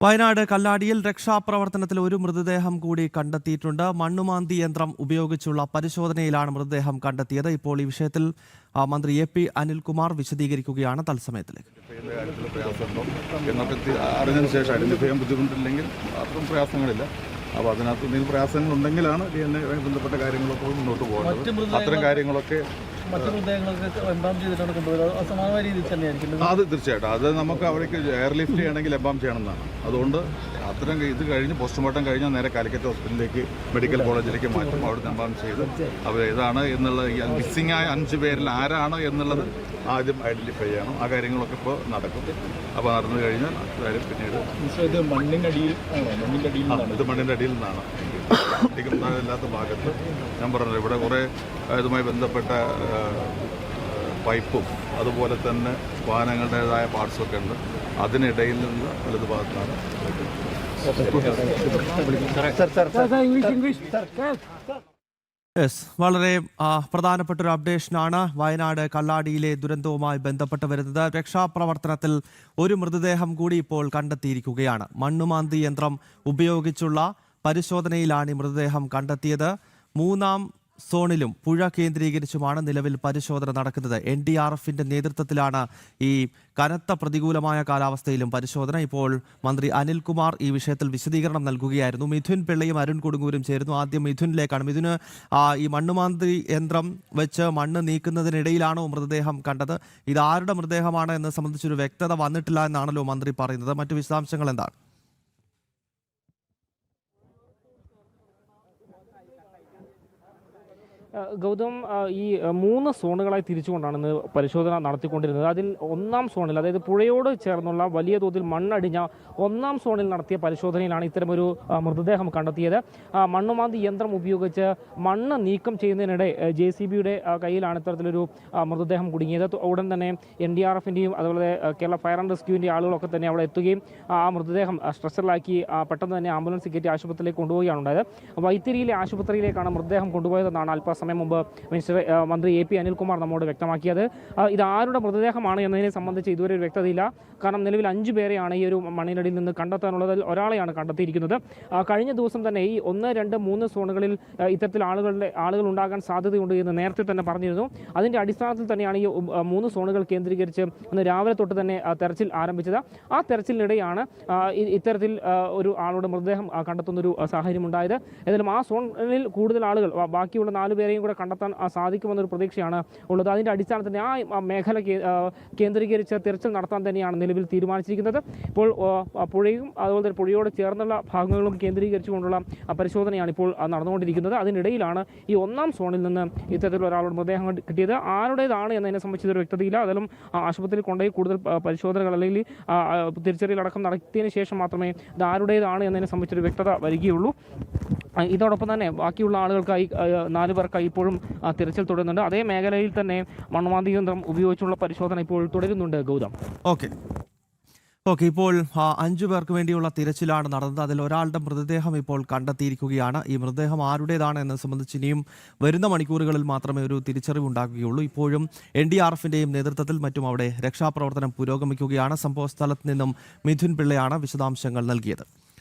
വയനാട് കല്ലാടിയിൽ രക്ഷാപ്രവർത്തനത്തിൽ ഒരു മൃതദേഹം കൂടി കണ്ടെത്തിയിട്ടുണ്ട്. മണ്ണുമാന്തി യന്ത്രം ഉപയോഗിച്ചുള്ള പരിശോധനയിലാണ് മൃതദേഹം കണ്ടെത്തിയത്. ഇപ്പോൾ ഈ വിഷയത്തിൽ മന്ത്രി എ.പി. അനിൽകുമാർ വിശദീകരിക്കുകയാണ്. തത്സമയത്തിലേക്ക് അറിഞ്ഞതിന് ശേഷം ഐഡന്റിഫൈ ചെയ്യാൻ ബുദ്ധിമുട്ടില്ലെങ്കിൽ അത്ര പ്രയാസങ്ങളില്ല. അപ്പോൾ അതിനകത്ത് എന്തെങ്കിലും പ്രയാസങ്ങളുണ്ടെങ്കിലാണ് DNA ബന്ധപ്പെട്ട കാര്യങ്ങളൊക്കെ മുന്നോട്ട് പോകുന്നത്. അത്തരം കാര്യങ്ങളൊക്കെ അത് തീർച്ചയായിട്ടും അത് നമുക്ക് അവിടേക്ക് എയർലിഫ്റ്റ് ചെയ്യണമെങ്കിൽ എംബാം ചെയ്യണമെന്നാണ്. അതുകൊണ്ട് അത്തരം ഇത് കഴിഞ്ഞ് പോസ്റ്റ്മോർട്ടം കഴിഞ്ഞാൽ നേരെ കാലിക്കറ്റ് ഹോസ്പിറ്റലിലേക്ക് മെഡിക്കൽ കോളേജിലേക്ക് മാറ്റും. അവിടെ എംബാം ചെയ്ത് അവർ ഏതാണ് എന്നുള്ള മിസ്സിംഗ് ആയ 5 പേരിൽ ആരാണ് എന്നുള്ളത് ആദ്യം ഐഡന്റിഫൈ ചെയ്യണം. ആ കാര്യങ്ങളൊക്കെ ഇപ്പോൾ നടക്കും. അപ്പോൾ നടന്നു കഴിഞ്ഞാൽ കാര്യം പിന്നീട് ഇത് മണ്ണിൻ്റെ അടിയിൽ നിന്നാണ് ഇല്ലാത്ത ഭാഗത്ത് ഞാൻ പറഞ്ഞത്. ഇവിടെ കുറേ ഇതുമായി ബന്ധപ്പെട്ട പൈപ്പും അതുപോലെ തന്നെ വാഹനങ്ങളുടേതായ പാർട്സൊക്കെ ഉണ്ട്. അതിനിടയിൽ നിന്ന് വലത് ഭാഗത്താണ്. വളരെ പ്രധാനപ്പെട്ട ഒരു അപ്ഡേഷനാണ് വയനാട് കല്ലാടിയിലെ ദുരന്തവുമായി ബന്ധപ്പെട്ട് വരുന്നത്. രക്ഷാപ്രവർത്തനത്തിൽ ഒരു മൃതദേഹം കൂടി ഇപ്പോൾ കണ്ടെത്തിയിരിക്കുകയാണ്. മണ്ണുമാന്തി യന്ത്രം ഉപയോഗിച്ചുള്ള പരിശോധനയിലാണ് ഈ മൃതദേഹം കണ്ടെത്തിയത്. 3-ാം സോണിലും പുഴ കേന്ദ്രീകരിച്ചുമാണ് നിലവിൽ പരിശോധന നടക്കുന്നത്. NDRFിന്റെ നേതൃത്വത്തിലാണ് ഈ കനത്ത പ്രതികൂലമായ കാലാവസ്ഥയിലും പരിശോധന. ഇപ്പോൾ മന്ത്രി അനിൽകുമാർ ഈ വിഷയത്തിൽ വിശദീകരണം നൽകുകയായിരുന്നു. മിഥുൻ പിള്ളയും അരുൺ കൊടുങ്ങൂരും ചേരുന്നു. ആദ്യം മിഥുനിലേക്കാണ്. മിഥുന്, ഈ മണ്ണുമാന്തി യന്ത്രം വെച്ച് മണ്ണ് നീക്കുന്നതിനിടയിലാണോ മൃതദേഹം കണ്ടത്? ഇത് ആരുടെ മൃതദേഹമാണ് എന്ന് സംബന്ധിച്ചൊരു വ്യക്തത വന്നിട്ടില്ല എന്നാണല്ലോ മന്ത്രി പറയുന്നത്. മറ്റു വിശദാംശങ്ങൾ എന്താണ്? ഗൗതം, ഈ 3 സോണുകളായി തിരിച്ചുകൊണ്ടാണ് ഇന്ന് പരിശോധന നടത്തിക്കൊണ്ടിരുന്നത്. അതിൽ 1-ാം സോണിൽ, അതായത് പുഴയോട് ചേർന്നുള്ള വലിയ തോതിൽ മണ്ണടിഞ്ഞ 1-ാം സോണിൽ നടത്തിയ പരിശോധനയിലാണ് ഇത്തരമൊരു മൃതദേഹം കണ്ടെത്തിയത്. മണ്ണുമാന്തി യന്ത്രം ഉപയോഗിച്ച് മണ്ണ് നീക്കം ചെയ്യുന്നതിനിടെ JCBയുടെ കയ്യിലാണ് ഇത്തരത്തിലൊരു മൃതദേഹം കുടുങ്ങിയത്. ഉടൻ തന്നെ NDRFിൻ്റെയും അതുപോലെ കേരള ഫയർ ആൻഡ് റെസ്ക്യൂവിൻ്റെ ആളുകളൊക്കെ തന്നെ അവിടെ എത്തുകയും ആ മൃതദേഹം സ്ട്രെച്ചറിലാക്കി പെട്ടെന്ന് തന്നെ ആംബുലൻസ് കയറ്റി ആശുപത്രിയിലേക്ക് കൊണ്ടുപോവുകയാണ് ഉണ്ടായത്. വൈത്തിരിയിലെ ആശുപത്രിയിലേക്കാണ് മൃതദേഹം കൊണ്ടുപോയതെന്നാണ് അല്പസമയം മുമ്പ് മന്ത്രി എ.പി. അനിൽകുമാർ നമ്മോട് വ്യക്തമാക്കിയത്. ഇത് ആരുടെ മൃതദേഹമാണ് എന്നതിനെ സംബന്ധിച്ച് ഇതുവരെ ഒരു വ്യക്തതയില്ല. കാരണം നിലവിൽ 5 പേരെയാണ് ഈ ഒരു മണ്ണിനടിയിൽ നിന്ന് കണ്ടെത്താനുള്ളതിൽ ഒരാളെയാണ് കണ്ടെത്തിയിരിക്കുന്നത്. കഴിഞ്ഞ ദിവസം തന്നെ ഈ 1, 2, 3 സോണുകളിൽ ഇത്തരത്തിൽ ആളുകൾ ഉണ്ടാകാൻ സാധ്യതയുണ്ട് എന്ന് നേരത്തെ തന്നെ പറഞ്ഞിരുന്നു. അതിൻ്റെ അടിസ്ഥാനത്തിൽ തന്നെയാണ് ഈ 3 സോണുകൾ കേന്ദ്രീകരിച്ച് ഇന്ന് രാവിലെ തൊട്ട് തന്നെ തെരച്ചിൽ ആരംഭിച്ചത്. ആ തെരച്ചിലിനിടെയാണ് ഇത്തരത്തിൽ ഒരു ആളുടെ മൃതദേഹം കണ്ടെത്തുന്നൊരു സാഹചര്യം ഉണ്ടായത്. ഏതായാലും ആ സോണിൽ കൂടുതൽ ആളുകൾ, ബാക്കിയുള്ള 4 പേരെയും കൂടെ കണ്ടെത്താൻ സാധിക്കുമെന്നൊരു പ്രതീക്ഷയാണ് ഉള്ളത്. അതിൻ്റെ അടിസ്ഥാനത്തിൽ ആ മേഖല കേന്ദ്രീകരിച്ച് തിരച്ചിൽ നടത്താൻ തന്നെയാണ് നിലവിൽ തീരുമാനിച്ചിരിക്കുന്നത്. ഇപ്പോൾ പുഴയും അതുപോലെ തന്നെ പുഴയോട് ചേർന്നുള്ള ഭാഗങ്ങളും കേന്ദ്രീകരിച്ചുകൊണ്ടുള്ള പരിശോധനയാണ് ഇപ്പോൾ നടന്നുകൊണ്ടിരിക്കുന്നത്. അതിനിടയിലാണ് ഈ 1-ാം സോണിൽ നിന്ന് ഇത്തരത്തിലുള്ള ഒരാളുടെ മൃതദേഹം കിട്ടിയത്. ആരുടേതാണ് എന്നതിനെ സംബന്ധിച്ചൊരു വ്യക്തതയില്ല. അതിലും ആശുപത്രിയിൽ കൊണ്ടുപോയി കൂടുതൽ പരിശോധനകൾ അല്ലെങ്കിൽ തിരിച്ചറിയലടക്കം നടത്തിയതിന് ശേഷം മാത്രമേ ഇത് ആരുടേതാണ് എന്നതിനെ സംബന്ധിച്ചൊരു വ്യക്തത വരികയുള്ളൂ. ഇതോടൊപ്പം തന്നെ ബാക്കിയുള്ള ആളുകൾക്കായി 4 പേർക്കായി ഇപ്പോഴും തിരച്ചിൽ തുടരുന്നുണ്ട്. അതേ മേഖലയിൽ തന്നെ മണ്ണുമാന്തി യന്ത്രം ഉപയോഗിച്ചുള്ള പരിശോധന ഇപ്പോൾ തുടരുന്നുണ്ട്. ഗൗതം, ഓക്കെ. ഇപ്പോൾ 5 പേർക്ക് വേണ്ടിയുള്ള തിരച്ചിലാണ് നടന്നത്. അതിൽ ഒരാളുടെ മൃതദേഹം ഇപ്പോൾ കണ്ടെത്തിയിരിക്കുകയാണ്. ഈ മൃതദേഹം ആരുടേതാണ് എന്നത് സംബന്ധിച്ച് ഇനിയും വരുന്ന മണിക്കൂറുകളിൽ മാത്രമേ ഒരു തിരിച്ചറിവ് ഉണ്ടാകുകയുള്ളൂ. ഇപ്പോഴും NDRFിൻ്റെയും നേതൃത്വത്തിൽ മറ്റും അവിടെ രക്ഷാപ്രവർത്തനം പുരോഗമിക്കുകയാണ്. സംഭവ സ്ഥലത്ത് നിന്നും മിഥുൻ പിള്ളയാണ് വിശദാംശങ്ങൾ നൽകിയത്.